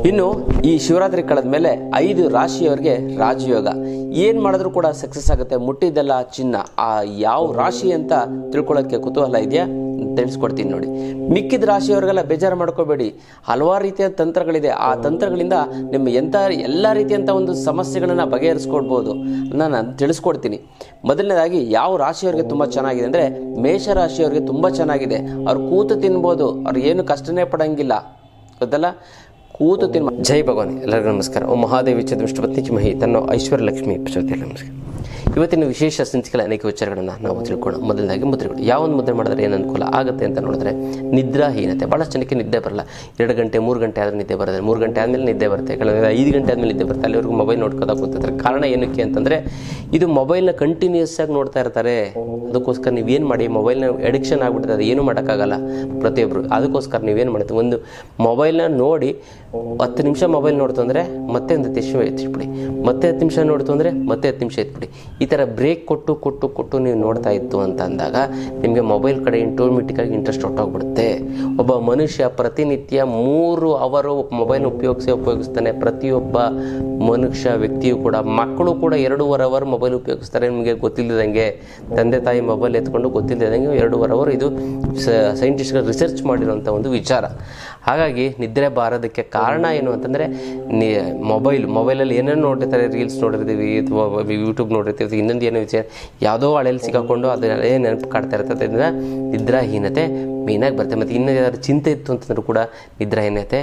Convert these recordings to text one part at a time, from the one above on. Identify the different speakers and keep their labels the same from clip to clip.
Speaker 1: ಇನ್ನು ಈ ಶಿವರಾತ್ರಿ ಕಳೆದ ಮೇಲೆ 5 ರಾಶಿಯವರಿಗೆ ರಾಜಯೋಗ ಏನು ಮಾಡಿದ್ರೂ ಕೂಡ ಸಕ್ಸಸ್ ಆಗುತ್ತೆ. ಮುಟ್ಟಿದ್ದೆಲ್ಲ ಚಿನ್ನ. ಆ ಯಾವ ರಾಶಿ ಅಂತ ತಿಳ್ಕೊಳ್ಳೋಕ್ಕೆ ಕುತೂಹಲ ಇದೆಯಾ? ತಿಳಿಸ್ಕೊಡ್ತೀನಿ ನೋಡಿ. ಮಿಕ್ಕಿದ ರಾಶಿಯವರಿಗೆಲ್ಲ ಬೇಜಾರು ಮಾಡ್ಕೋಬೇಡಿ. ಹಲವಾರು ರೀತಿಯ ತಂತ್ರಗಳಿದೆ. ಆ ತಂತ್ರಗಳಿಂದ ನಿಮ್ಮ ಎಲ್ಲ ರೀತಿಯಂಥ ಒಂದು ಸಮಸ್ಯೆಗಳನ್ನು ಬಗೆಹರಿಸ್ಕೊಡ್ಬೋದು. ನಾನು ತಿಳಿಸ್ಕೊಡ್ತೀನಿ. ಮೊದಲನೇದಾಗಿ ಯಾವ ರಾಶಿಯವರಿಗೆ ತುಂಬ ಚೆನ್ನಾಗಿದೆ ಅಂದರೆ ಮೇಷರಾಶಿಯವರಿಗೆ ತುಂಬ ಚೆನ್ನಾಗಿದೆ. ಅವ್ರು ಕೂತು ತಿನ್ಬೋದು. ಅವ್ರು ಏನು ಕಷ್ಟನೇ ಪಡೋಂಗಿಲ್ಲ, ಗೊತ್ತಲ್ಲ? ಕೂತು ತಿನ್ನ. ಜೈ ಭಗವಾನ್. ಎಲ್ಲರಿಗೂ ನಮಸ್ಕಾರ. ಓಂ ಮಹಾದೇವಿ ಚತುಷ್ಪತ್ನಿ ಮಹಿ ತನ್ನೋ ಐಶ್ವರ್ಯ ಲಕ್ಷ್ಮಿ ಪ್ರಚೋದಯ. ನಮಸ್ಕಾರ. ಇವತ್ತಿನ ವಿಶೇಷ ಸಂಚಿಕೆಗಳ ಅನೇಕ ವಿಚಾರಗಳನ್ನು ನಾವು ತಿಳ್ಕೊಳ್ಳೋಣ. ಮೊದಲನೇದಾಗಿ ಮುದ್ರೆಗಳು. ಯಾವ ಒಂದು ಮುದ್ರೆ ಮಾಡಿದ್ರೆ ಏನು ಅನುಕೂಲ ಆಗುತ್ತೆ ಅಂತ ನೋಡಿದ್ರೆ ನಿದ್ರಾಹೀನತೆ. ಭಾಳಷ್ಟು ಜನಕ್ಕೆ ನಿದ್ದೆ ಬರಲ್ಲ. 2 ಗಂಟೆ 3 ಗಂಟೆ ಆದರೂ ನಿದ್ದೆ ಬರೋದ್ರೆ 3 ಗಂಟೆ ಆದಮೇಲೆ ನಿದ್ದೆ ಬರುತ್ತೆ. ಕೆಲವೊಂದು 5 ಗಂಟೆ ಆದಮೇಲೆ ನಿದ್ದೆ ಬರುತ್ತೆ. ಅಲ್ಲಿವರೆಗೂ ಮೊಬೈಲ್ ನೋಡ್ಕೋತಾ ಕೂತಿರ್ತಾರೆ. ಕಾರಣ ಏನಕ್ಕೆ ಅಂತಂದರೆ ಇದು ಮೊಬೈಲ್ನ ಕಂಟಿನ್ಯೂಸ್ ಆಗಿ ನೋಡ್ತಾ ಇರ್ತಾರೆ. ಅದಕ್ಕೋಸ್ಕರ ನೀವೇನು ಮಾಡಿ, ಮೊಬೈಲ್ನ ಎಡಿಕ್ಷನ್ ಆಗಿಬಿಡ್ತದೆ. ಅದು ಏನೂ ಮಾಡೋಕ್ಕಾಗಲ್ಲ ಪ್ರತಿಯೊಬ್ಬರು. ಅದಕ್ಕೋಸ್ಕರ ನೀವೇನು ಮಾಡ್ತೀವಿ, ಒಂದು ಮೊಬೈಲ್ನ ನೋಡಿ 10 ನಿಮಿಷ ಮೊಬೈಲ್ ನೋಡ್ತು ಅಂದರೆ ಮತ್ತೆ ಒಂದು 10 ನಿಮಿಷ ಎತ್ತಿಬಿಡಿ, ಮತ್ತೆ 10 ನಿಮಿಷ ನೋಡ್ತು ಅಂದರೆ ಮತ್ತೆ 10 ನಿಮಿಷ ಎತ್ಬಿಡಿ. ಈ ಥರ ಬ್ರೇಕ್ ಕೊಟ್ಟು ನೀವು ನೋಡ್ತಾ ಇತ್ತು ಅಂತ ಅಂದಾಗ ನಿಮಗೆ ಮೊಬೈಲ್ ಕಡೆ ಆಟೋಮೆಟಿಕ್ಕಾಗಿ ಇಂಟ್ರೆಸ್ಟ್ ಹೊಟ್ಟೋಗ್ಬಿಡುತ್ತೆ. ಒಬ್ಬ ಮನುಷ್ಯ ಪ್ರತಿನಿತ್ಯ 3 ಅವರು ಮೊಬೈಲ್ ಉಪಯೋಗಿಸ್ತಾನೆ. ಪ್ರತಿಯೊಬ್ಬ ಮನುಷ್ಯ ವ್ಯಕ್ತಿಯು ಕೂಡ, ಮಕ್ಕಳು ಕೂಡ 2.5 ಅವರ್ ಮೊಬೈಲ್ ಉಪಯೋಗಿಸ್ತಾರೆ. ನಿಮಗೆ ಗೊತ್ತಿಲ್ಲದಂಗೆ ತಂದೆ ತಾಯಿ ಮೊಬೈಲ್ ಎತ್ಕೊಂಡು ಗೊತ್ತಿಲ್ಲದಂಗೆ 2.5 ಅವರ್. ಇದು ಸೈಂಟಿಸ್ಟ್ಗಳು ರಿಸರ್ಚ್ ಮಾಡಿರುವಂಥ ಒಂದು ವಿಚಾರ. ಹಾಗಾಗಿ ನಿದ್ರೆ ಬಾರೋದಕ್ಕೆ ಕಾರಣ ಏನು ಅಂತಂದರೆ ಮೊಬೈಲಲ್ಲಿ ಏನೇನು ನೋಡಿರ್ತಾರೆ, ರೀಲ್ಸ್ ನೋಡಿರ್ತೀವಿ ಅಥವಾ ಯೂಟ್ಯೂಬ್ ನೋಡಿರ್ತೀವಿ, ಇನ್ನೊಂದು ಏನೋ ವಿಚಾರ ಯಾವುದೋ ಹಳೆಯಲ್ಲಿ ಸಿಕ್ಕಾಕೊಂಡು ಅದನ್ನೇ ನೆನಪು ಕಾಡ್ತಾ ಇರ್ತದೆ. ಅದರಿಂದ ನಿದ್ರಾಹೀನತೆ ಮೇಯ್ನಾಗಿ ಬರುತ್ತೆ. ಮತ್ತು ಇನ್ನೂ ಯಾರು ಚಿಂತೆ ಇತ್ತು ಅಂತಂದ್ರೂ ಕೂಡ ನಿದ್ರಾಹೀನತೆ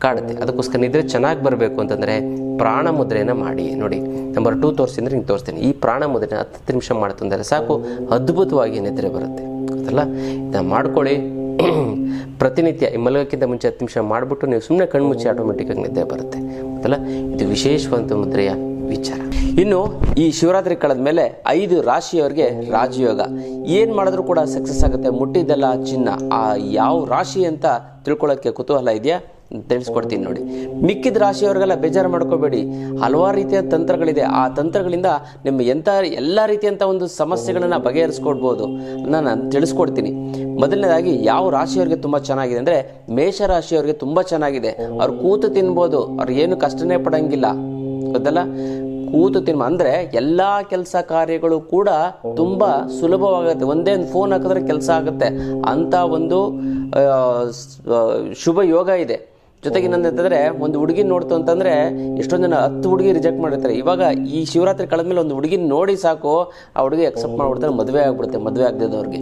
Speaker 1: ಕಾಡುತ್ತೆ. ಅದಕ್ಕೋಸ್ಕರ ನಿದ್ರೆ ಚೆನ್ನಾಗಿ ಬರಬೇಕು ಅಂತಂದರೆ ಪ್ರಾಣ ಮುದ್ರೆಯನ್ನು ಮಾಡಿ ನೋಡಿ. ನಂಬರ್ 2 ತೋರಿಸಿದ್ರೆ ಹಿಂಗೆ ತೋರಿಸ್ತೀನಿ. ಈ ಪ್ರಾಣ ಮುದ್ರೆನ 10 ನಿಮಿಷ ಮಾಡ್ತಂದರೆ ಸಾಕು, ಅದ್ಭುತವಾಗಿ ನಿದ್ರೆ ಬರುತ್ತೆ. ಗೊತ್ತಲ್ಲ? ಇದನ್ನು ಮಾಡ್ಕೊಳ್ಳಿ. ಪ್ರತಿನಿತ್ಯ ಮಲಗೋಕ್ಕಿಂತ ಮುಂಚೆ 10 ನಿಮಿಷ ಮಾಡಿಬಿಟ್ಟು ನೀವು ಸುಮ್ಮನೆ ಕಣ್ಮುಚ್ಚಿ ಆಟೋಮೆಟಿಕ್ಕಾಗಿ ನಿದ್ದೆ ಬರುತ್ತೆ. ಗೊತ್ತಲ್ಲ? ಇದು ವಿಶೇಷವಾದ ಮುದ್ರೆಯ ವಿಚಾರ. ಇನ್ನು ಈ ಶಿವರಾತ್ರಿ ಕಳೆದ ಮೇಲೆ 5 ರಾಶಿಯವರಿಗೆ ರಾಜಯೋಗ ಏನು ಮಾಡಿದ್ರೂ ಕೂಡ ಸಕ್ಸಸ್ ಆಗುತ್ತೆ. ಮುಟ್ಟಿದ್ದೆಲ್ಲ ಚಿನ್ನ. ಆ ಯಾವ ರಾಶಿ ಅಂತ ತಿಳ್ಕೊಳ್ಳೋಕ್ಕೆ ಕುತೂಹಲ ಇದೆಯಾ? ತಿಳಿಸ್ಕೊಡ್ತೀನಿ ನೋಡಿ. ಮಿಕ್ಕಿದ ರಾಶಿಯವರಿಗೆಲ್ಲ ಬೇಜಾರು ಮಾಡ್ಕೋಬೇಡಿ. ಹಲವಾರು ರೀತಿಯ ತಂತ್ರಗಳಿದೆ. ಆ ತಂತ್ರಗಳಿಂದ ನಿಮ್ಮ ಎಲ್ಲ ರೀತಿಯಂಥ ಒಂದು ಸಮಸ್ಯೆಗಳನ್ನು ಬಗೆಹರಿಸ್ಕೊಡ್ಬೋದು. ನಾನು ತಿಳಿಸ್ಕೊಡ್ತೀನಿ. ಮೊದಲನೇದಾಗಿ ಯಾವ ರಾಶಿಯವರಿಗೆ ತುಂಬ ಚೆನ್ನಾಗಿದೆ ಅಂದರೆ ಮೇಷರಾಶಿಯವರಿಗೆ ತುಂಬ ಚೆನ್ನಾಗಿದೆ. ಅವ್ರು ಕೂತು ತಿನ್ಬೋದು. ಅವ್ರು ಏನು ಕಷ್ಟನೇ ಪಡೋಂಗಿಲ್ಲ, ಗೊತ್ತಲ್ಲ? ಕೂತು ಅಂದರೆ ಎಲ್ಲ ಕೆಲಸ ಕಾರ್ಯಗಳು ಕೂಡ ತುಂಬ ಸುಲಭವಾಗುತ್ತೆ. ಒಂದೇ ಒಂದು ಫೋನ್ ಹಾಕಿದ್ರೆ ಕೆಲಸ ಆಗುತ್ತೆ. ಅಂಥ ಒಂದು ಶುಭ ಯೋಗ ಇದೆ. ಜೊತೆಗೆ ಏನಂತಂದರೆ ಒಂದು ಹುಡುಗಿ ನೋಡ್ತು ಅಂತಂದರೆ ಎಷ್ಟೊಂದು ಜನ 10 ಹುಡುಗಿ ರಿಜೆಕ್ಟ್ ಮಾಡಿರ್ತಾರೆ. ಇವಾಗ ಈ ಶಿವರಾತ್ರಿ ಕಳೆದ್ಮೇಲೆ ಒಂದು ಹುಡುಗಿ ನೋಡಿ ಸಾಕು, ಆ ಹುಡುಗಿ ಅಕ್ಸೆಪ್ಟ್ ಮಾಡಿಬಿಡ್ತಾರೆ, ಮದುವೆ ಆಗ್ಬಿಡುತ್ತೆ. ಮದುವೆ ಆಗದಿದ್ದವ್ರಿಗೆ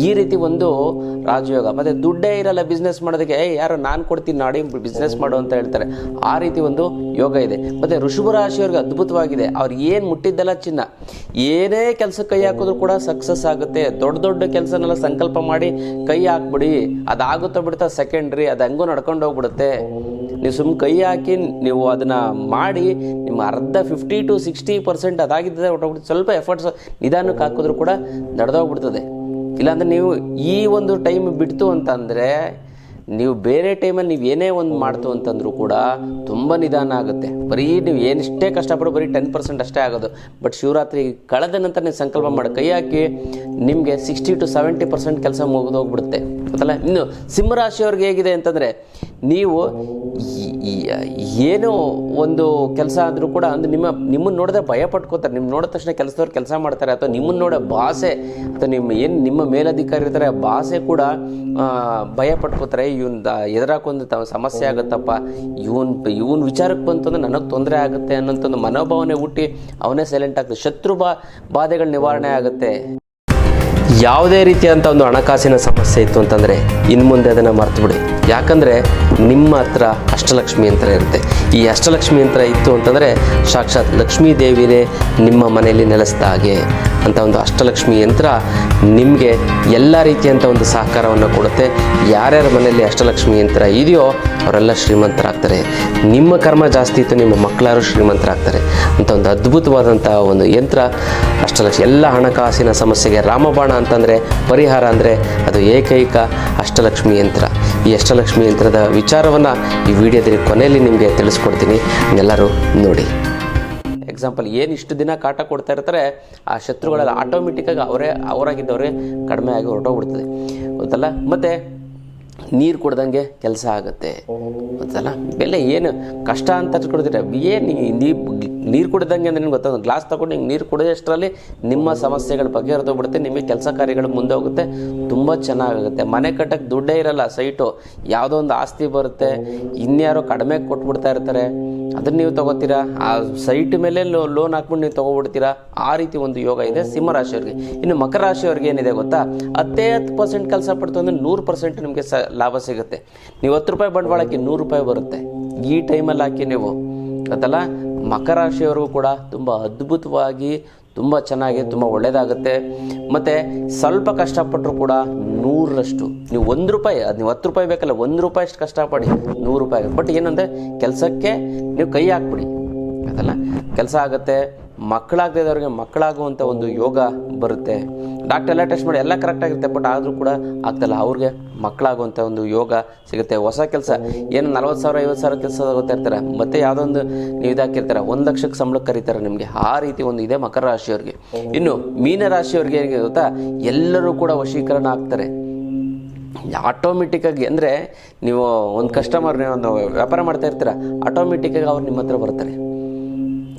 Speaker 1: ಈ ರೀತಿ ಒಂದು ರಾಜಯೋಗ. ಮತ್ತು ದುಡ್ಡೇ ಇರಲ್ಲ ಬಿಸ್ನೆಸ್ ಮಾಡೋದಕ್ಕೆ, ಯಾರು ನಾನು ಕೊಡ್ತೀನಿ ನಾಡಿ ಬಿಸ್ನೆಸ್ ಮಾಡು ಅಂತ ಹೇಳ್ತಾರೆ. ಆ ರೀತಿ ಒಂದು ಯೋಗ ಇದೆ. ಮತ್ತು ವೃಷಭ ರಾಶಿಯವ್ರಿಗೆ ಅದ್ಭುತವಾಗಿದೆ. ಅವ್ರು ಏನು ಮುಟ್ಟಿದ್ದೆಲ್ಲ ಚಿನ್ನ. ಏನೇ ಕೆಲಸ ಕೈ ಹಾಕಿದ್ರು ಕೂಡ ಸಕ್ಸಸ್ ಆಗುತ್ತೆ. ದೊಡ್ಡ ಕೆಲಸನೆಲ್ಲ ಸಂಕಲ್ಪ ಮಾಡಿ ಕೈ ಹಾಕ್ಬಿಡಿ, ಅದಾಗುತ್ತೋ ಬಿಡುತ್ತಾ ಸೆಕೆಂಡ್ರಿ, ಅದು ಹಂಗೂ ನಡ್ಕೊಂಡು ಹೋಗ್ಬಿಡುತ್ತೆ. ನೀವು ಸುಮ್ಮನೆ ಕೈ ಹಾಕಿ ನೀವು ಅದನ್ನು ಮಾಡಿ ನಿಮ್ಮ ಅರ್ಧ 50 to 60% ಅದಾಗಿದ್ದರೆ ಹೊಟ್ಟೋಗ್ಬಿಡುತ್ತೆ. ಸ್ವಲ್ಪ ಎಫರ್ಟ್ಸ್ ನಿಧಾನಕ್ಕೆ ಹಾಕಿದ್ರು ಕೂಡ ನಡೆದೋಗ್ಬಿಡ್ತದೆ. ಇಲ್ಲಾಂದರೆ ನೀವು ಈ ಒಂದು ಟೈಮ್ ಬಿಡ್ತು ಅಂತಂದರೆ ನೀವು ಬೇರೆ ಟೈಮಲ್ಲಿ ನೀವು ಏನೇ ಒಂದು ಮಾಡ್ತು ಅಂತಂದ್ರೂ ಕೂಡ ತುಂಬ ನಿಧಾನ ಆಗುತ್ತೆ. ಬರೀ ನೀವು ಏನಿಷ್ಟೇ ಕಷ್ಟಪಟ್ಟು ಬರೀ 10% ಅಷ್ಟೇ ಆಗೋದು. ಬಟ್ ಶಿವರಾತ್ರಿ ಕಳೆದ ನಂತರ ನೀವು ಸಂಕಲ್ಪ ಮಾಡಿ ಕೈ ಹಾಕಿ ನಿಮಗೆ 60 to 70% ಕೆಲಸ ಮುಗಿದೋಗ್ಬಿಡುತ್ತೆ, ಗೊತ್ತಲ್ಲ? ಇನ್ನು ಸಿಂಹರಾಶಿಯವ್ರಿಗೆ ಹೇಗಿದೆ ಅಂತಂದರೆ ನೀವು ಏನೋ ಒಂದು ಕೆಲಸ ಆದರೂ ಕೂಡ ಅಂದರೆ ನಿಮ್ಮನ್ನು ನೋಡಿದ್ರೆ ಭಯ ಪಟ್ಕೋತಾರೆ. ನಿಮ್ಮ ನೋಡಿದ ತಕ್ಷಣ ಕೆಲಸದವ್ರು ಕೆಲಸ ಮಾಡ್ತಾರೆ. ಅಥವಾ ನಿಮ್ಮನ್ನು ನೋಡೋ ಭಾಷೆ ಅಥವಾ ನಿಮ್ಮ ಮೇಲಧಿಕಾರಿ ಇರ್ತಾರೆ, ಆ ಭಾಷೆ ಕೂಡ ಭಯ ಪಟ್ಕೋತಾರೆ. ಎದುರಾಕೊಂದು ಸಮಸ್ಯೆ ಆಗುತ್ತಪ್ಪ, ಇವನ್ ವಿಚಾರಕ್ಕೆ ಬಂತಂದ್ರೆ ನನಗೆ ತೊಂದರೆ ಆಗುತ್ತೆ ಅನ್ನೋಂಥದ್ದು ಮನೋಭಾವನೆ ಹುಟ್ಟಿ ಅವನೇ ಸೈಲೆಂಟ್ ಆಗ್ತದೆ. ಶತ್ರು ಬಾಧೆಗಳ ನಿವಾರಣೆ ಆಗುತ್ತೆ. ಯಾವುದೇ ರೀತಿಯಂಥ ಒಂದು ಹಣಕಾಸಿನ ಸಮಸ್ಯೆ ಇತ್ತು ಅಂತಂದರೆ ಇನ್ನು ಮುಂದೆ ಅದನ್ನು ಮರ್ತು ಬಿಡಿ. ಯಾಕಂದರೆ ನಿಮ್ಮ ಹತ್ರ ಅಷ್ಟಲಕ್ಷ್ಮಿ ಯಂತ್ರ ಇರುತ್ತೆ. ಈ ಅಷ್ಟಲಕ್ಷ್ಮಿ ಯಂತ್ರ ಇತ್ತು ಅಂತಂದರೆ ಸಾಕ್ಷಾತ್ ಲಕ್ಷ್ಮೀ ದೇವಿನೇ ನಿಮ್ಮ ಮನೆಯಲ್ಲಿ ನೆಲೆಸಿದ ಹಾಗೆ ಅಂತ ಒಂದು ಅಷ್ಟಲಕ್ಷ್ಮಿ ಯಂತ್ರ ನಿಮಗೆ ಎಲ್ಲ ರೀತಿಯಂಥ ಒಂದು ಸಹಕಾರವನ್ನು ಕೊಡುತ್ತೆ. ಯಾರ್ಯಾರ ಮನೆಯಲ್ಲಿ ಅಷ್ಟಲಕ್ಷ್ಮಿ ಯಂತ್ರ ಇದೆಯೋ ಅವರೆಲ್ಲ ಶ್ರೀಮಂತರಾಗ್ತಾರೆ. ನಿಮ್ಮ ಕರ್ಮ ಜಾಸ್ತಿ ಇತ್ತು, ನಿಮ್ಮ ಮಕ್ಕಳಾರು ಶ್ರೀಮಂತರಾಗ್ತಾರೆ ಅಂತ ಒಂದು ಅದ್ಭುತವಾದಂಥ ಒಂದು ಯಂತ್ರ ಅಷ್ಟಲಕ್ಷ್ಮಿ. ಎಲ್ಲ ಹಣಕಾಸಿನ ಸಮಸ್ಯೆಗೆ ರಾಮಬಾಣ ಅಂತಂದರೆ ಪರಿಹಾರ ಅಂದರೆ ಅದು ಏಕೈಕ ಅಷ್ಟಲಕ್ಷ್ಮಿ ಯಂತ್ರ. ಈ ಅಷ್ಟಲಕ್ಷ್ಮಿ ಯಂತ್ರದ ವಿಚಾರವನ್ನು ಈ ವಿಡಿಯೋದಲ್ಲಿ ಕೊನೆಯಲ್ಲಿ ನಿಮಗೆ ತಿಳಿಸ್ಕೊಡ್ತೀನಿ, ಎಲ್ಲರೂ ನೋಡಿ. ಎಕ್ಸಾಂಪಲ್ ಏನು ಇಷ್ಟು ದಿನ ಕಾಟ ಕೊಡ್ತಾ ಇರ್ತಾರೆ ಆ ಶತ್ರುಗಳೆಲ್ಲ ಆಟೋಮೆಟಿಕ್ಕಾಗಿ ಅವರಾಗಿದ್ದವರೇ ಕಡಿಮೆ ಆಗಿ ಹೊರಟೋಗ್ಬಿಡ್ತದೆ, ಗೊತ್ತಲ್ಲ? ಮತ್ತು ನೀರು ಕುಡ್ದಂಗೆ ಕೆಲಸ ಆಗುತ್ತೆ ಗೊತ್ತಲ್ಲ. ಬೆಲೆ ಏನು ಕಷ್ಟ ಅಂತ ಕೊಡ್ತೀರ, ಏನು ನೀರು ಕುಡ್ದಂಗೆ ಅಂದರೆ ನಿಮ್ಗೆ ಗೊತ್ತಾಗ ಗ್ಲಾಸ್ ತೊಗೊಂಡು ಹಿಂಗೆ ನೀರು ಕುಡಿಯೋಷ್ಟರಲ್ಲಿ ನಿಮ್ಮ ಸಮಸ್ಯೆಗಳ ಬಗೆಹರಿದೋಗ್ಬಿಡುತ್ತೆ. ನಿಮಗೆ ಕೆಲಸ ಕಾರ್ಯಗಳು ಮುಂದೆ ಹೋಗುತ್ತೆ, ತುಂಬ ಚೆನ್ನಾಗುತ್ತೆ. ಮನೆ ಕಟ್ಟಕ್ಕೆ ದುಡ್ಡೇ ಇರಲ್ಲ, ಸೈಟು ಯಾವುದೋ ಒಂದು ಆಸ್ತಿ ಬರುತ್ತೆ, ಇನ್ಯಾರೋ ಕಡಿಮೆ ಕೊಟ್ಬಿಡ್ತಾ ಇರ್ತಾರೆ, ಅದನ್ನು ನೀವು ತೊಗೋತೀರಾ, ಆ ಸೈಟ್ ಮೇಲೆ ಲೋನ್ ಹಾಕ್ಬಿಟ್ಟು ನೀವು ತೊಗೊಬಿಡ್ತೀರಾ. ಆ ರೀತಿ ಒಂದು ಯೋಗ ಇದೆ ಸಿಂಹರಾಶಿಯವ್ರಿಗೆ. ಇನ್ನು ಮಕರ ರಾಶಿಯವ್ರಿಗೆ ಏನಿದೆ ಗೊತ್ತಾ, 10% ಕೆಲಸ ಪಡ್ತು ಅಂದರೆ 100% ನಿಮಗೆ ಲಾಭ ಸಿಗುತ್ತೆ. ನೀವು 10 ರೂಪಾಯಿ ಬಂಡವಾಳಕ್ಕೆ 100 ರೂಪಾಯಿ ಬರುತ್ತೆ ಈ ಟೈಮಲ್ಲಿ ಹಾಕಿ ನೀವು ಗೊತ್ತಲ್ಲ. ಮಕರ ರಾಶಿಯವ್ರಿಗೂ ಕೂಡ ತುಂಬ ಅದ್ಭುತವಾಗಿ, ತುಂಬ ಚೆನ್ನಾಗಿ, ತುಂಬ ಒಳ್ಳೆಯದಾಗುತ್ತೆ. ಮತ್ತು ಸ್ವಲ್ಪ ಕಷ್ಟಪಟ್ಟರು ಕೂಡ 100ರಷ್ಟು ನೀವು 1 ರೂಪಾಯಿ, ಅದು ನೀವು 10 ರೂಪಾಯಿ ಬೇಕಲ್ಲ, 1 ರೂಪಾಯಿ ಅಷ್ಟು ಕಷ್ಟಪಡಿ 100 ರೂಪಾಯಿ ಆಗುತ್ತೆ. ಬಟ್ ಏನಂದರೆ ಕೆಲಸಕ್ಕೆ ನೀವು ಕೈ ಹಾಕ್ಬಿಡಿ ಅದಲ್ಲ, ಕೆಲಸ ಆಗುತ್ತೆ. ಮಕ್ಕಳಾಗದೇ ಇದ್ದವ್ರಿಗೆ ಮಕ್ಕಳಾಗುವಂಥ ಒಂದು ಯೋಗ ಬರುತ್ತೆ. ಡಾಕ್ಟರ್ ಎಲ್ಲ ಟೆಸ್ಟ್ ಮಾಡಿ ಎಲ್ಲ ಕರೆಕ್ಟಾಗಿರುತ್ತೆ, ಬಟ್ ಆದರೂ ಕೂಡ ಆಗ್ತಲ್ಲ, ಅವ್ರಿಗೆ ಮಕ್ಕಳಾಗುವಂಥ ಒಂದು ಯೋಗ ಸಿಗುತ್ತೆ. ಹೊಸ ಕೆಲಸ ಏನು 40,000 50,000 ಕೆಲಸ ಹೋಗ್ತಾ ಇರ್ತಾರೆ, ಮತ್ತು ಯಾವುದೋ ಒಂದು ನೀವು ಇದಾಕಿರ್ತಾರೆ, 1 ಲಕ್ಷಕ್ಕೆ ಸಂಬಳಕ್ಕೆ ಕರೀತಾರೆ ನಿಮಗೆ. ಆ ರೀತಿ ಒಂದು ಇದೆ ಮಕರ ರಾಶಿಯವ್ರಿಗೆ. ಇನ್ನು ಮೀನರಾಶಿಯವ್ರಿಗೆ ಏನಿದೆ ಗೊತ್ತಾ, ಎಲ್ಲರೂ ಕೂಡ ವಶೀಕರಣ ಆಗ್ತಾರೆ ಆಟೋಮೆಟಿಕ್ಕಾಗಿ. ಅಂದರೆ ನೀವು ಒಂದು ಕಸ್ಟಮರ್ ಒಂದು ವ್ಯಾಪಾರ ಮಾಡ್ತಾ ಇರ್ತೀರ, ಆಟೋಮೆಟಿಕ್ಕಾಗಿ ಅವ್ರು ನಿಮ್ಮ ಹತ್ರ ಬರ್ತಾರೆ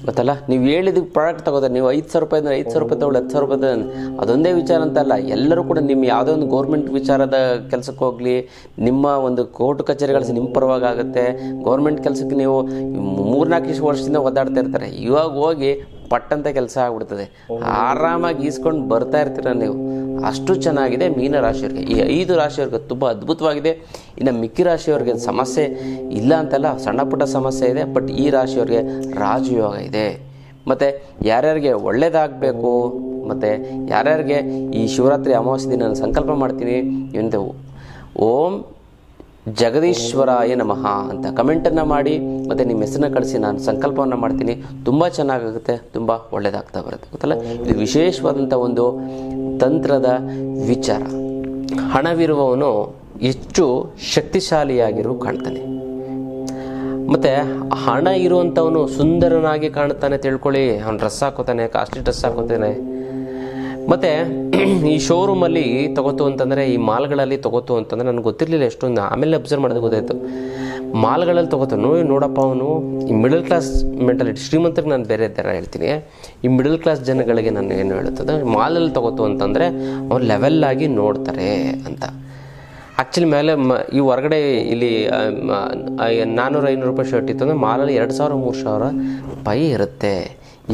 Speaker 1: ಗೊತ್ತಲ್ಲ. ನೀವು ಹೇಳಿದಕ್ಕೆ ಪ್ರಾಡಕ್ಟ್ ತಗೋತಾರೆ, ನೀವು 5,000 ರೂಪಾಯಿ ಅಂದರೆ 5,000 ರೂಪಾಯಿ ತಗೊಳ್ಳಿ, 10,000 ರೂಪಾಯಿ ಅದೊಂದೇ ವಿಚಾರ ಅಂತಲ್ಲ, ಎಲ್ಲರೂ ಕೂಡ ನಿಮ್ಮ ಯಾವುದೋ ಒಂದು ಗೌರ್ಮೆಂಟ್ ವಿಚಾರದ ಕೆಲಸಕ್ಕೆ ಹೋಗಲಿ, ನಿಮ್ಮ ಒಂದು ಕೋರ್ಟ್ ಕಚೇರಿಗಳು ನಿಮ್ಮ ಪರವಾಗಿ ಆಗುತ್ತೆ. ಗೌರ್ಮೆಂಟ್ ಕೆಲಸಕ್ಕೆ ನೀವು 3-4 ವರ್ಷದಿಂದ ಒದ್ದಾಡ್ತಾ ಇರ್ತಾರೆ, ಇವಾಗ ಹೋಗಿ ಪಟ್ಟಂತ ಕೆಲಸ ಆಗ್ಬಿಡ್ತದೆ, ಆರಾಮಾಗಿ ಈಸ್ಕೊಂಡು ಬರ್ತಾ ಇರ್ತೀರ ನೀವು. ಅಷ್ಟು ಚೆನ್ನಾಗಿದೆ ಮೀನರಾಶಿಯವ್ರಿಗೆ. ಈ 5 ರಾಶಿಯವ್ರಿಗೆ ತುಂಬ ಅದ್ಭುತವಾಗಿದೆ. ಇನ್ನು ಮಿಕ್ಕಿ ರಾಶಿಯವ್ರಿಗೆ ಸಮಸ್ಯೆ ಇಲ್ಲ ಅಂತಲ್ಲ, ಸಣ್ಣ ಪುಟ್ಟ ಸಮಸ್ಯೆ ಇದೆ, ಬಟ್ ಈ ರಾಶಿಯವ್ರಿಗೆ ರಾಜಯೋಗ ಇದೆ. ಮತ್ತು ಯಾರ್ಯಾರಿಗೆ ಒಳ್ಳೆಯದಾಗಬೇಕು, ಮತ್ತು ಯಾರ್ಯಾರಿಗೆ ಈ ಶಿವರಾತ್ರಿ ಅಮಾವಾಸ್ಯೆ ದಿನ ನಾನು ಸಂಕಲ್ಪ ಮಾಡ್ತೀನಿ ಎಂದು ಓಂ ಜಗದೀಶ್ವರಾಯ ನಮಃ ಅಂತ ಕಮೆಂಟನ್ನು ಮಾಡಿ, ಮತ್ತು ನಿಮ್ಮ ಹೆಸರನ್ನ ಕಳಿಸಿ, ನಾನು ಸಂಕಲ್ಪವನ್ನು ಮಾಡ್ತೀನಿ. ತುಂಬ ಚೆನ್ನಾಗಾಗುತ್ತೆ, ತುಂಬ ಒಳ್ಳೆಯದಾಗ್ತಾ ಬರುತ್ತೆ ಗೊತ್ತಲ್ಲ. ಇದು ವಿಶೇಷವಾದಂಥ ಒಂದು ತಂತ್ರದ ವಿಚಾರ. ಹಣವಿರುವವನು ಹೆಚ್ಚು ಶಕ್ತಿಶಾಲಿಯಾಗಿರು ಕಾಣ್ತಾನೆ, ಮತ್ತು ಹಣ ಇರುವಂಥವನು ಸುಂದರನಾಗಿ ಕಾಣ್ತಾನೆ ತಿಳ್ಕೊಳ್ಳಿ. ಅವನು ಡ್ರೆಸ್ ಹಾಕೋತಾನೆ, ಕಾಸ್ಟ್ಲಿ ಡ್ರೆಸ್ ಹಾಕೋತಾನೆ. ಮತ್ತು ಈ ಶೋರೂಮಲ್ಲಿ ತೊಗೋತು ಅಂತಂದರೆ, ಈ ಮಾಲ್ಗಳಲ್ಲಿ ತೊಗೋತು ಅಂತಂದರೆ ನನಗೆ ಗೊತ್ತಿರಲಿಲ್ಲ ಎಷ್ಟೊಂದು, ಆಮೇಲೆ ಅಬ್ಸರ್ವ್ ಮಾಡೋದು ಗೊತ್ತಾಯಿತು. ಮಾಲ್ಗಳಲ್ಲಿ ತೊಗೋತಾನು, ನೋಡಪ್ಪ ಅವನು ಈ ಮಿಡಲ್ ಕ್ಲಾಸ್ ಮೆಂಟಾಲಿಟಿ, ಶ್ರೀಮಂತರಿಗೆ ನಾನು ಬೇರೆ ಥರ ಹೇಳ್ತೀನಿ, ಈ ಮಿಡಲ್ ಕ್ಲಾಸ್ ಜನಗಳಿಗೆ ನಾನು ಏನು ಹೇಳುತ್ತದೆ, ಮಾಲಲ್ಲಿ ತೊಗೋತು ಅಂತಂದರೆ ಅವ್ರು ಲೆವೆಲ್ಲಾಗಿ ನೋಡ್ತಾರೆ ಅಂತ. ಆ್ಯಕ್ಚುಲಿ ಮೇಲೆ ಈ ಹೊರಗಡೆ ಇಲ್ಲಿ 400-500 ರೂಪಾಯಿ ಶರ್ಟ್ ಇತ್ತು ಅಂದರೆ ಮಾಲಲ್ಲಿ 2,000-3,000 ರೂಪಾಯಿ ಇರುತ್ತೆ.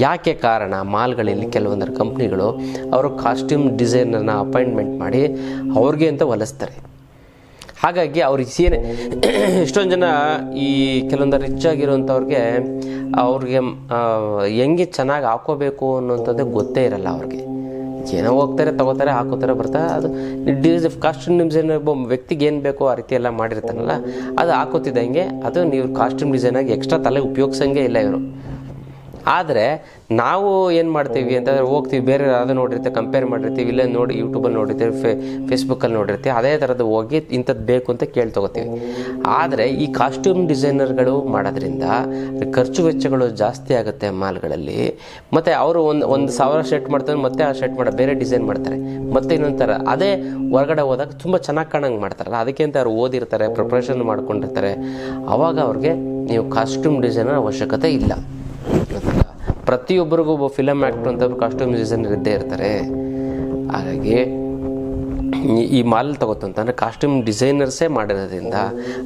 Speaker 1: ಯಾಕೆ ಕಾರಣ, ಮಾಲ್ಗಳಲ್ಲಿ ಕೆಲವೊಂದರ ಕಂಪ್ನಿಗಳು ಅವರು ಕಾಸ್ಟ್ಯೂಮ್ ಡಿಸೈನರ್ನ ಅಪಾಯಿಂಟ್ಮೆಂಟ್ ಮಾಡಿ ಅವ್ರಿಗೆ ಅಂತ ಹೊಲಿಸ್ತಾರೆ. ಹಾಗಾಗಿ ಅವ್ರಿಗೆ ಎಷ್ಟೊಂದು ಜನ ಈ ಕೆಲವೊಂದು ರಿಚ್ ಆಗಿರೋಂಥವ್ರಿಗೆ ಹೆಂಗೆ ಚೆನ್ನಾಗಿ ಹಾಕೋಬೇಕು ಅನ್ನೋಂಥದ್ದೇ ಗೊತ್ತೇ ಇರಲ್ಲ. ಅವ್ರಿಗೆ ಏನೋ ಹೋಗ್ತಾರೆ, ತಗೋತಾರೆ, ಹಾಕೋತಾರೆ, ಬರ್ತಾರೆ. ಅದು ಕಾಸ್ಟ್ಯೂಮ್ ಡಿಸೈನರ್ ಒಬ್ಬ ವ್ಯಕ್ತಿಗೆ ಏನು ಬೇಕೋ ಆ ರೀತಿ ಎಲ್ಲ ಮಾಡಿರ್ತಾನಲ್ಲ, ಅದು ಹಾಕೋತಿದ್ದಂಗೆ ಅದು ನೀವು ಕಾಸ್ಟ್ಯೂಮ್ ಡಿಸೈನಾಗಿ ಎಕ್ಸ್ಟ್ರಾ ತಲೆ ಉಪಯೋಗಿಸಂಗೆ ಇಲ್ಲ ಇವರು. ಆದರೆ ನಾವು ಏನು ಮಾಡ್ತೀವಿ ಅಂತಂದರೆ ಹೋಗ್ತೀವಿ, ಬೇರೆ ಯಾವುದು ನೋಡಿರ್ತೀವಿ, ಕಂಪೇರ್ ಮಾಡಿರ್ತೀವಿ, ಇಲ್ಲೇ ನೋಡಿ ಯೂಟ್ಯೂಬಲ್ಲಿ ನೋಡಿರ್ತೀವಿ, ಫೇಸ್ಬುಕ್ಕಲ್ಲಿ ನೋಡಿರ್ತೀವಿ, ಅದೇ ಥರದ್ದು ಹೋಗಿ ಇಂಥದ್ದು ಬೇಕು ಅಂತ ಕೇಳಿ ತೊಗೋತೀವಿ. ಆದರೆ ಈ ಕಾಸ್ಟ್ಯೂಮ್ ಡಿಸೈನರ್ಗಳು ಮಾಡೋದ್ರಿಂದ ಖರ್ಚು ವೆಚ್ಚಗಳು ಜಾಸ್ತಿ ಆಗುತ್ತೆ ಮಾಲ್ಗಳಲ್ಲಿ. ಮತ್ತು ಅವರು ಒಂದು 1,000 ಶರ್ಟ್ ಮಾಡ್ತಾರೆ, ಮತ್ತೆ ಆ ಶರ್ಟ್ ಬೇರೆ ಡಿಸೈನ್ ಮಾಡ್ತಾರೆ, ಮತ್ತೆ ಇನ್ನೊಂದು ಥರ. ಅದೇ ಹೊರಗಡೆ ಹೋದಾಗ ತುಂಬ ಚೆನ್ನಾಗಿ ಕಾಣಂಗೆ ಮಾಡ್ತಾರಲ್ಲ, ಅದಕ್ಕೆ ಅಂತ ಅವ್ರು ಓದಿರ್ತಾರೆ, ಪ್ರಿಪ್ರೇಷನ್ ಮಾಡ್ಕೊಂಡಿರ್ತಾರೆ. ಆವಾಗ ಅವ್ರಿಗೆ ನೀವು ಕಾಸ್ಟ್ಯೂಮ್ ಡಿಸೈನರ್ ಅವಶ್ಯಕತೆ ಇಲ್ಲ. ಪ್ರತಿಯೊಬ್ಬರಿಗೂ ಒಬ್ಬ ಫಿಲಮ್ ಆ್ಯಕ್ಟ್ರ್ ಅಂತ ಕಾಸ್ಟ್ಯೂಮ್ ಡಿಸೈನರ್ ಇದ್ದೇ ಇರ್ತಾರೆ. ಹಾಗಾಗಿ ಈ ಮಾಲ್ ತಗೋತು ಅಂತಂದರೆ ಕಾಸ್ಟ್ಯೂಮ್ ಡಿಸೈನರ್ಸೇ ಮಾಡಿರೋದ್ರಿಂದ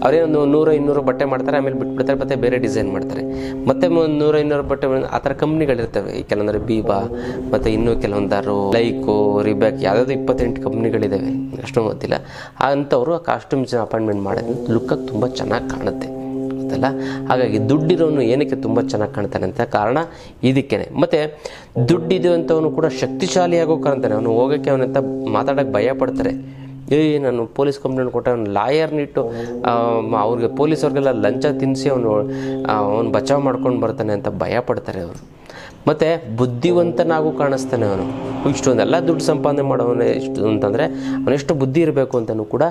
Speaker 1: ಅವರೇನೊಂದು 100-200 ಬಟ್ಟೆ ಮಾಡ್ತಾರೆ, ಆಮೇಲೆ ಬಿಟ್ಬಿಡ್ತಾರೆ, ಮತ್ತೆ ಬೇರೆ ಡಿಸೈನ್ ಮಾಡ್ತಾರೆ. ಮತ್ತೆ 100-200 ಬಟ್ಟೆ ಆ ಥರ ಕಂಪ್ನಿಗಳಿರ್ತವೆ. ಕೆಲವೊಂದರೆ ಬೀಬಾ, ಮತ್ತು ಇನ್ನೂ ಕೆಲವೊಂದಾರು ಲೈಕು, ರಿಬ್ಯಾಕ್, ಯಾವುದಾದ್ರು 28 ಕಂಪ್ನಿಗಳಿದ್ದಾವೆ, ಅಷ್ಟೊಂದು ಗೊತ್ತಿಲ್ಲ. ಅಂಥವರು ಆ ಕಾಸ್ಟ್ಯೂಮ್ ಅಪಾಯಿಂಟ್ಮೆಂಟ್ ಮಾಡೋದ್ರಿಂದ ಲುಕ್ಕಾಗಿ ತುಂಬ ಚೆನ್ನಾಗಿ ಕಾಣುತ್ತೆ ಗೊತ್ತಲ್ಲ. ಹಾಗಾಗಿ ದುಡ್ಡಿರೋನು ಏನಕ್ಕೆ ತುಂಬ ಚೆನ್ನಾಗಿ ಕಾಣ್ತಾನೆ ಅಂತ ಕಾರಣ ಇದಕ್ಕೇನೆ. ಮತ್ತು ದುಡ್ಡಿದು ಅಂಥವನು ಕೂಡ ಶಕ್ತಿಶಾಲಿಯಾಗೋ ಕಾಣ್ತಾನೆ. ಅವನು ಹೋಗೋಕ್ಕೆ ಅವನಂತ ಮಾತಾಡೋಕ್ಕೆ ಭಯ ಪಡ್ತಾರೆ. ನಾನು ಪೊಲೀಸ್ ಕಂಪ್ಲೇಂಟ್ ಕೊಟ್ಟೆ, ಅವ್ನು ಲಾಯರ್ನಿಟ್ಟು ಅವ್ರಿಗೆ ಪೊಲೀಸವ್ರಿಗೆಲ್ಲ ಲಂಚ ತಿನ್ನಿಸಿ ಅವನು ಬಚಾವ್ ಮಾಡ್ಕೊಂಡು ಬರ್ತಾನೆ ಅಂತ ಭಯ ಪಡ್ತಾರೆ ಅವರು. ಮತ್ತು ಬುದ್ಧಿವಂತನಾಗೂ ಕಾಣಿಸ್ತಾನೆ ಅವನು. ಇಷ್ಟೊಂದೆಲ್ಲ ದುಡ್ಡು ಸಂಪಾದನೆ ಮಾಡೋವನೇ ಇಷ್ಟು ಅಂತಂದರೆ ಅವನೆಷ್ಟು ಬುದ್ಧಿ ಇರಬೇಕು ಅಂತಲೂ ಕೂಡ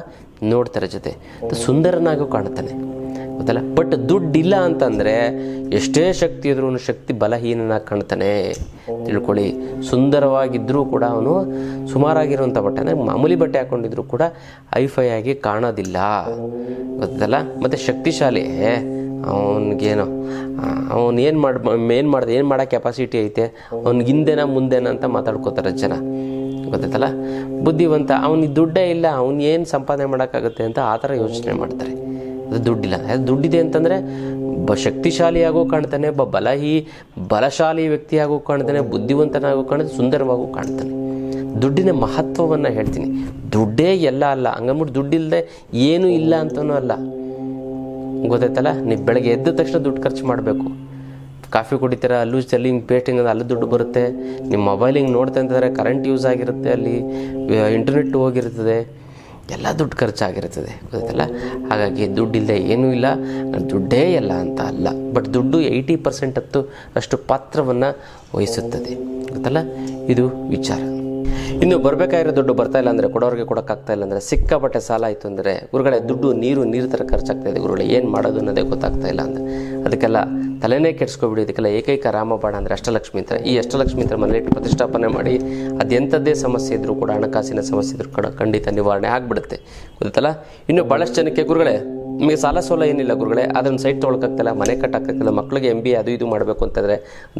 Speaker 1: ನೋಡ್ತಾರೆ. ಜೊತೆ ಸುಂದರನಾಗೂ ಕಾಣ್ತಾನೆ. ಗೊತ್ತಲ್ಲ. ಬಟ್ ದುಡ್ಡಿಲ್ಲ ಅಂತಂದರೆ ಎಷ್ಟೇ ಶಕ್ತಿ ಇದ್ರೂ ಶಕ್ತಿ ಬಲಹೀನನ ಕಾಣ್ತಾನೆ ತಿಳ್ಕೊಳ್ಳಿ. ಸುಂದರವಾಗಿದ್ದರೂ ಕೂಡ ಅವನು ಸುಮಾರಾಗಿರುವಂಥ ಬಟ್ಟೆ ಅಂದರೆ ಮಾಮೂಲಿ ಬಟ್ಟೆ ಹಾಕ್ಕೊಂಡಿದ್ರು ಕೂಡ ಹೈಫೈ ಆಗಿ ಕಾಣೋದಿಲ್ಲ, ಗೊತ್ತಲ್ಲ. ಮತ್ತು ಶಕ್ತಿಶಾಲಿ ಅವನಿಗೇನೋ ಅವನು ಏನು ಮಾಡ್ದೆ ಏನು ಮಾಡೋ ಕೆಪಾಸಿಟಿ ಐತೆ, ಅವ್ನಿಗೆ ಹಿಂದೆನಾ ಮುಂದೆನಾ ಅಂತ ಮಾತಾಡ್ಕೋತಾರೆ ಜನ, ಗೊತ್ತೈತಲ್ಲ. ಬುದ್ಧಿವಂತ ಅವನಿಗೆ ದುಡ್ಡೇ ಇಲ್ಲ, ಅವ್ನು ಏನು ಸಂಪಾದನೆ ಮಾಡೋಕ್ಕಾಗುತ್ತೆ ಅಂತ ಆ ಥರ ಯೋಚನೆ ಮಾಡ್ತಾರೆ. ಅದು ದುಡ್ಡಿಲ್ಲ, ದುಡ್ಡಿದೆ ಅಂತಂದರೆ ಶಕ್ತಿಶಾಲಿಯಾಗೂ ಕಾಣ್ತಾನೆ, ಬಲಶಾಲಿ ವ್ಯಕ್ತಿಯಾಗೂ ಕಾಣ್ತಾನೆ, ಬುದ್ಧಿವಂತನಾಗೂ ಕಾಣ್ತಾನೆ, ಸುಂದರವಾಗೂ ಕಾಣ್ತಾನೆ. ದುಡ್ಡಿನ ಮಹತ್ವವನ್ನು ಹೇಳ್ತೀನಿ. ದುಡ್ಡೇ ಎಲ್ಲ ಅಲ್ಲ, ಹಂಗಂದ್ಬಿಟ್ಟು ದುಡ್ಡಿಲ್ಲದೆ ಏನೂ ಇಲ್ಲ ಅಂತನೂ ಅಲ್ಲ, ಗೊತ್ತಾಯ್ತಲ್ಲ. ನೀವು ಬೆಳಗ್ಗೆ ಎದ್ದ ತಕ್ಷಣ ದುಡ್ಡು ಖರ್ಚು ಮಾಡಬೇಕು. ಕಾಫಿ ಕುಡಿತೀರ, ಅಲ್ಲೂ ಸೆಲ್ಲಿಂಗ್ ಪೇಸ್ಟಿಂಗ್ ಅಲ್ಲೂ ದುಡ್ಡು ಬರುತ್ತೆ. ನಿಮ್ಮ ಮೊಬೈಲ್ ಹಿಂಗೆ ನೋಡ್ತಾ ಅಂತಂದರೆ ಕರೆಂಟ್ ಯೂಸ್ ಆಗಿರುತ್ತೆ, ಅಲ್ಲಿ ಇಂಟರ್ನೆಟ್ ಹೋಗಿರ್ತದೆ, ಎಲ್ಲ ದುಡ್ಡು ಖರ್ಚಾಗಿರ್ತದೆ, ಗೊತ್ತಲ್ಲ. ಹಾಗಾಗಿ ದುಡ್ಡಿಲ್ಲದೆ ಏನೂ ಇಲ್ಲ, ದುಡ್ಡೇ ಎಲ್ಲ ಅಂತ ಅಲ್ಲ. ಬಟ್ ದುಡ್ಡು 80% ಅಷ್ಟು ಪಾತ್ರವನ್ನು ವಹಿಸುತ್ತದೆ, ಗೊತ್ತಲ್ಲ. ಇದು ವಿಚಾರ. ಇನ್ನು ಬರಬೇಕಾಗಿರೋ ದುಡ್ಡು ಬರ್ತಾ ಇಲ್ಲ ಅಂದರೆ, ಕೊಡೋರಿಗೆ ಕೊಡೋಕ್ಕಾಗ್ತಾ ಇಲ್ಲ ಅಂದರೆ, ಸಿಕ್ಕಾಪಟ್ಟೆ ಸಾಲ ಆಯಿತು ಅಂದರೆ, ಗುರುಗಳೇ ದುಡ್ಡು ನೀರು ಥರ ಖರ್ಚಾಗ್ತಾ ಇದೆ ಗುರುಗಳೇ, ಏನು ಮಾಡೋದು ಅನ್ನೋದೇ ಗೊತ್ತಾಗ್ತಾ ಇಲ್ಲ ಅಂದರೆ, ಅದಕ್ಕೆಲ್ಲ ತಲೆನೇ ಕೆಡಿಸ್ಕೊಬಿಡಿ. ಇದಕ್ಕೆಲ್ಲ ಏಕೈಕ ರಾಮಬಾಣ ಅಂದರೆ ಅಷ್ಟಲಕ್ಷ್ಮಿ ಯಂತ್ರ. ಈ ಅಷ್ಟಲಕ್ಷ್ಮಿ ಯಂತ್ರ ಮನೆಯಲ್ಲಿ ಪ್ರತಿಷ್ಠಾಪನೆ ಮಾಡಿ ಅದೆಂಥದ್ದೇ ಸಮಸ್ಯೆ ಇದ್ದರೂ ಕೂಡ, ಹಣಕಾಸಿನ ಸಮಸ್ಯೆ ಇದ್ರೂ ಕೂಡ ಖಂಡಿತ ನಿವಾರಣೆ ಆಗಿಬಿಡುತ್ತೆ, ಗೊತ್ತಲ್ಲ. ಇನ್ನು ಭಾಳಷ್ಟು ಜನಕ್ಕೆ ಗುರುಗಳೇ ನಿಮಗೆ ಸಾಲ ಸೋಲ ಏನಿಲ್ಲ ಗುರುಗಳೇ, ಅದನ್ನು ಸೈಟ್ ತೊಗೊಳಕ್ಕಾಗ್ತಾಯಿಲ್ಲ, ಮನೆ ಕಟ್ಟೋಕ್ಕಾಗ್ತಿಲ್ಲ, ಮಕ್ಕಳಿಗೆ MBA ಅದು ಇದು ಮಾಡಬೇಕು ಅಂತಂದರೆ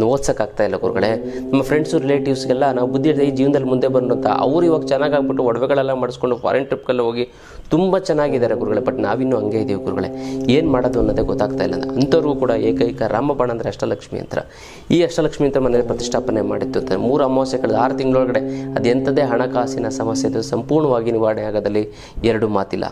Speaker 1: ಓದ್ಸೋಕ್ಕಾಗ್ತಾಯಿಲ್ಲ ಗುರುಗಳೇ. ನಮ್ಮ ಫ್ರೆಂಡ್ಸು ರಿಲೇಟಿವ್ಸ್ಗೆಲ್ಲ ನಾವು ಬುದ್ಧಿ ಈ ಜೀವನದಲ್ಲಿ ಮುಂದೆ ಬಂದು ಅಂತ ಅವ್ರು ಇವಾಗ ಚೆನ್ನಾಗಾಗ್ಬಿಟ್ಟು ಒಡವೆಗಳೆಲ್ಲ ಮಾಡಿಸ್ಕೊಂಡು ಫಾರಿನ್ ಟ್ರಿಪ್ಗೆಲ್ಲ ಹೋಗಿ ತುಂಬ ಚೆನ್ನಾಗಿದ್ದಾರೆ ಗುರುಗಳೇ. ಬಟ್ ನಾವಿನ್ನೂ ಹಂಗೆ ಇದ್ದೀವಿ ಗುರುಗಳೇ, ಏನು ಮಾಡೋದು ಅನ್ನೋದೇ ಗೊತ್ತಾಗ್ತಾ ಇಲ್ಲ. ಅಂಥವ್ರಿಗೂ ಕೂಡ ಏಕೈಕ ರಾಮಬಾಣ ಅಂದರೆ ಅಷ್ಟಲಕ್ಷ್ಮಿ ಯಂತ್ರ. ಈ ಅಷ್ಟಲಕ್ಷ್ಮಿ ಯಂತ್ರ ಮನೆಯಲ್ಲಿ ಪ್ರತಿಷ್ಠಾಪನೆ ಮಾಡಿತ್ತು ಅಂತ 3 ಅಮಾವಾಸ್ಯೆ ಕಳೆದ 6 ತಿಂಗಳೊಳಗಡೆ ಅದೆಂಥದ್ದೇ ಹಣಕಾಸಿನ ಸಮಸ್ಯೆ ಇದು ಸಂಪೂರ್ಣವಾಗಿ ನಿವಾರಣೆ ಆಗೋದಲ್ಲಿ 2 ಮಾತಿಲ್ಲ.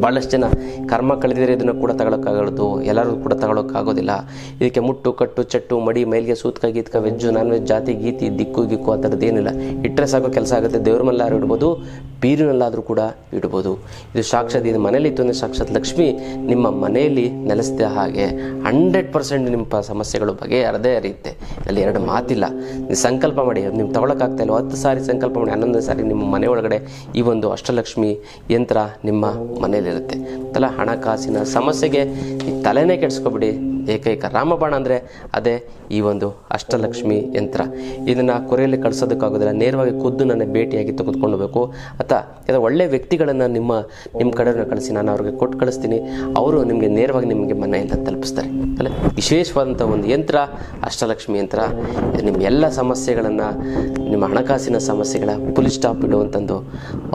Speaker 1: ಭಾಳಷ್ಟು ಜನ ಕರ್ಮ ಕಳೆದಿದ್ರೆ ಇದನ್ನು ಕೂಡ ತಗೊಳಕ್ಕಾಗೋದು, ಎಲ್ಲರೂ ಕೂಡ ತಗೊಳಕ್ಕಾಗೋದಿಲ್ಲ. ಇದಕ್ಕೆ ಮುಟ್ಟು ಕಟ್ಟು ಚಟ್ಟು ಮಡಿ ಮೈಲಿಗೆ ಸೂತ್ಕ ಗೀತ್ಕ ವೆಜ್ಜು ನಾನ್ ವೆಜ್ ಜಾತಿ ಗೀತಿ ದಿಕ್ಕು ಗಿಕ್ಕು ಆ ಥರದ್ದು ಏನಿಲ್ಲ. ಇಟ್ಟರೆ ಸಾಕೋ ಕೆಲಸ ಆಗುತ್ತೆ. ದೇವ್ರ ಮೇಲಾದ್ರೂ ಇಡ್ಬೋದು, ಬೀರಿನಲ್ಲಾದರೂ ಕೂಡ ಇಡ್ಬೋದು. ಇದು ಸಾಕ್ಷಾತ್, ಇದು ಮನೇಲಿ ಇತ್ತು ಅಂದರೆ ಸಾಕ್ಷಾತ್ ಲಕ್ಷ್ಮಿ ನಿಮ್ಮ ಮನೆಯಲ್ಲಿ ನೆಲೆಸಿದ ಹಾಗೆ 100% ನಿಮ್ಮ ಸಮಸ್ಯೆಗಳು ಬಗೆಹರದೇ ಹರಿಯುತ್ತೆ. ಅಲ್ಲಿ 2 ಮಾತಿಲ್ಲ. ನೀವು ಸಂಕಲ್ಪ ಮಾಡಿ, ನೀವು ತಗೊಳಕ್ಕಾಗ್ತಾಯಿಲ್ಲ 10 ಸಾರಿ ಸಂಕಲ್ಪ ಮಾಡಿ, 11ನೇ ಸಾರಿ ನಿಮ್ಮ ಮನೆ ಒಳಗಡೆ ಈ ಒಂದು ಅಷ್ಟಲಕ್ಷ್ಮಿ ಯಂತ್ರ ನಿಮ್ಮ ಮನೆಯಲ್ಲಿರುತ್ತೆ. ತಲ ಹಣಕಾಸಿನ ಸಮಸ್ಯೆಗೆ ತಲೆನೇ ಕೆಡಿಸ್ಕೊಬಿಡಿ. ಏಕೈಕ ರಾಮಬಾಣ ಅಂದರೆ ಅದೇ ಈ ಒಂದು ಅಷ್ಟಲಕ್ಷ್ಮಿ ಯಂತ್ರ. ಇದನ್ನು ಕೊರೆಯಲ್ಲಿ ಕಳಿಸೋದಕ್ಕಾಗೋದಿಲ್ಲ, ನೇರವಾಗಿ ಖುದ್ದು ನನ್ನ ಭೇಟಿಯಾಗಿ ತೆಗೆದುಕೊಂಡು ಅಥವಾ ಒಳ್ಳೆಯ ವ್ಯಕ್ತಿಗಳನ್ನು ನಿಮ್ಮ ಕಡೆಯನ್ನು ಕಳಿಸಿ ನಾನು ಅವ್ರಿಗೆ ಕೊಟ್ಟು ಕಳಿಸ್ತೀನಿ. ಅವರು ನಿಮಗೆ ನೇರವಾಗಿ ನಿಮಗೆ ಮನೆಯಿಂದ ತಲುಪಿಸ್ತಾರೆ. ಅಲ್ಲ, ವಿಶೇಷವಾದಂಥ ಒಂದು ಯಂತ್ರ ಅಷ್ಟಲಕ್ಷ್ಮಿ ಯಂತ್ರ. ಇದು ನಿಮ್ಮ ಎಲ್ಲ ಸಮಸ್ಯೆಗಳನ್ನು, ನಿಮ್ಮ ಹಣಕಾಸಿನ ಸಮಸ್ಯೆಗಳ ಫುಲ್ ಸ್ಟಾಪ್ ಇಡುವಂಥದ್ದು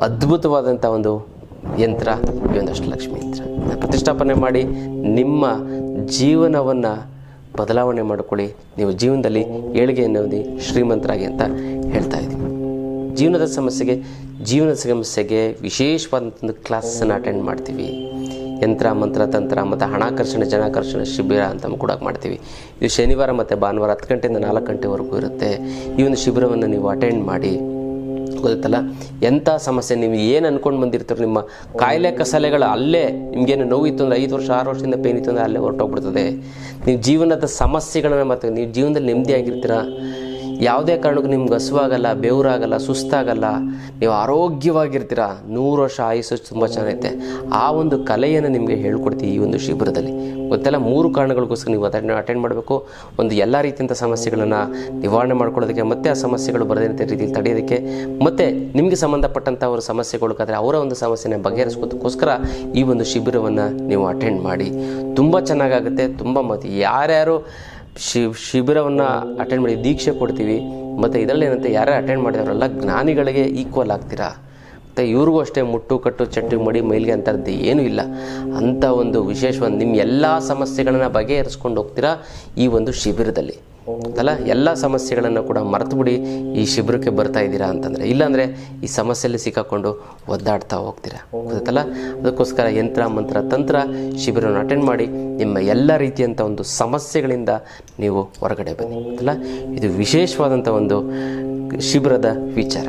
Speaker 1: ಅದ್ಭುತವಾದಂಥ ಒಂದು ಯಂತ್ರ ಈ ಒಂದು ಅಷ್ಟಲಕ್ಷ್ಮಿ ಯಂತ್ರ. ಪ್ರತಿಷ್ಠಾಪನೆ ಮಾಡಿ ನಿಮ್ಮ ಜೀವನವನ್ನು ಬದಲಾವಣೆ ಮಾಡಿಕೊಳ್ಳಿ. ನೀವು ಜೀವನದಲ್ಲಿ ಏಳಿಗೆ ಅನ್ನೋದು ಶ್ರೀಮಂತರಾಗಿ ಅಂತ ಹೇಳ್ತಾ ಇದ್ದೀನಿ. ಜೀವನದ ಸಮಸ್ಯೆಗೆ ವಿಶೇಷವಾದಂಥ ಕ್ಲಾಸನ್ನು ಅಟೆಂಡ್ ಮಾಡ್ತೀವಿ. ಯಂತ್ರ ಮಂತ್ರ ತಂತ್ರ ಮತ್ತು ಹಣಾಕರ್ಷಣೆ ಜನಾಕರ್ಷಣೆ ಶಿಬಿರ ಅಂತ ಕೂಡ ಮಾಡ್ತೀವಿ. ಇದು ಶನಿವಾರ ಮತ್ತು ಭಾನುವಾರ 10 ಗಂಟೆಯಿಂದ 4 ಗಂಟೆವರೆಗೂ ಇರುತ್ತೆ. ಈ ಒಂದು ಶಿಬಿರವನ್ನು ನೀವು ಅಟೆಂಡ್ ಮಾಡಿ, ಗೊತ್ತಲ್ಲ. ಎಂಥ ಸಮಸ್ಯೆ ನೀವು ಏನು ಅಂದ್ಕೊಂಡು ಬಂದಿರ್ತೀರೋ, ನಿಮ್ಮ ಕಾಯಿಲೆ ಕಸಲೆಗಳು ಅಲ್ಲೇ, ನಿಮಗೇನು ನೋವಿತ್ತು ಅಂದರೆ 5 ವರ್ಷ 6 ವರ್ಷದಿಂದ ಪೇನ್ ಇತ್ತು ಅಂದರೆ ಅಲ್ಲೇ ಹೊರಟೋಗ್ಬಿಡ್ತದೆ. ನೀವು ಜೀವನದ ಸಮಸ್ಯೆಗಳನ್ನು ಮತ್ತು ನೀವು ಜೀವನದಲ್ಲಿ ನೆಮ್ಮದಿಯಾಗಿರ್ತೀರ. ಯಾವುದೇ ಕಾರಣಕ್ಕೂ ನಿಮ್ಗೆ ಹಸುವಾಗಲ್ಲ, ಬೆವರಾಗಲ್ಲ, ಸುಸ್ತಾಗಲ್ಲ, ನೀವು ಆರೋಗ್ಯವಾಗಿರ್ತೀರ. 100 ವರ್ಷ ಆಯುಸ್ಸು ತುಂಬ ಚೆನ್ನಾಗೈತೆ. ಆ ಒಂದು ಕಲೆಯನ್ನು ನಿಮಗೆ ಹೇಳ್ಕೊಡ್ತೀವಿ ಈ ಒಂದು ಶಿಬಿರದಲ್ಲಿ, ಗೊತ್ತಲ್ಲ. 3 ಕಾರಣಗಳಿಗೋಸ್ಕರ ನೀವು ಅಟೆಂಡ್ ಮಾಡಬೇಕು. ಒಂದು ಎಲ್ಲ ರೀತಿಯಂಥ ಸಮಸ್ಯೆಗಳನ್ನು ನಿವಾರಣೆ ಮಾಡ್ಕೊಳ್ಳೋದಕ್ಕೆ, ಮತ್ತು ಆ ಸಮಸ್ಯೆಗಳು ಬರದಂಥ ರೀತಿಯಲ್ಲಿ ತಡೆಯೋದಕ್ಕೆ, ಮತ್ತು ನಿಮಗೆ ಸಂಬಂಧಪಟ್ಟಂಥ ಅವರ ಸಮಸ್ಯೆಗಳಿಗಾದರೆ ಅವರ ಒಂದು ಸಮಸ್ಯೆನ ಬಗೆಹರಿಸ್ಕೋದಕ್ಕೋಸ್ಕರ ಈ ಒಂದು ಶಿಬಿರವನ್ನು ನೀವು ಅಟೆಂಡ್ ಮಾಡಿ. ತುಂಬ ಚೆನ್ನಾಗಾಗುತ್ತೆ. ತುಂಬ ಯಾರ್ಯಾರು ಶಿಬಿರವನ್ನು ಅಟೆಂಡ್ ಮಾಡಿ ದೀಕ್ಷೆ ಕೊಡ್ತೀವಿ. ಮತ್ತು ಇದರಲ್ಲಿ ಏನಂತೆ, ಯಾರೇ ಅಟೆಂಡ್ ಮಾಡಿದವರೆಲ್ಲ ಜ್ಞಾನಿಗಳಿಗೆ ಈಕ್ವಲ್ ಆಗ್ತೀರಾ. ಮತ್ತು ಇವ್ರಿಗೂ ಅಷ್ಟೇ ಮುಟ್ಟು ಕಟ್ಟು ಚಟ್ಟು ಮಡಿ ಮೈಲಿಗೆ ಅಂಥದ್ದು ಏನೂ ಇಲ್ಲ. ಅಂಥ ಒಂದು ವಿಶೇಷವಾದ ನಿಮ್ಮ ಎಲ್ಲ ಸಮಸ್ಯೆಗಳನ್ನು ಬಗೆಹರಿಸ್ಕೊಂಡು ಹೋಗ್ತೀರಾ ಈ ಒಂದು ಶಿಬಿರದಲ್ಲಿ, ಅಲ್ಲ. ಎಲ್ಲ ಸಮಸ್ಯೆಗಳನ್ನು ಕೂಡ ಮರೆತುಬಿಡಿ ಈ ಶಿಬಿರಕ್ಕೆ ಬರ್ತಾ ಇದ್ದೀರಾ ಅಂತಂದರೆ. ಇಲ್ಲಾಂದರೆ ಈ ಸಮಸ್ಯೆಯಲ್ಲಿ ಸಿಕ್ಕಾಕೊಂಡು ಒದ್ದಾಡ್ತಾ ಹೋಗ್ತೀರಾ, ಗೊತ್ತಲ್ಲ. ಅದಕ್ಕೋಸ್ಕರ ಯಂತ್ರ ಮಂತ್ರ ತಂತ್ರ ಶಿಬಿರವನ್ನು ಅಟೆಂಡ್ ಮಾಡಿ ನಿಮ್ಮ ಎಲ್ಲ ರೀತಿಯಂಥ ಒಂದು ಸಮಸ್ಯೆಗಳಿಂದ ನೀವು ಹೊರಗಡೆ ಬನ್ನಿ, ಅಲ್ಲ. ಇದು ವಿಶೇಷವಾದಂಥ ಒಂದು ಶಿಬಿರದ ವಿಚಾರ.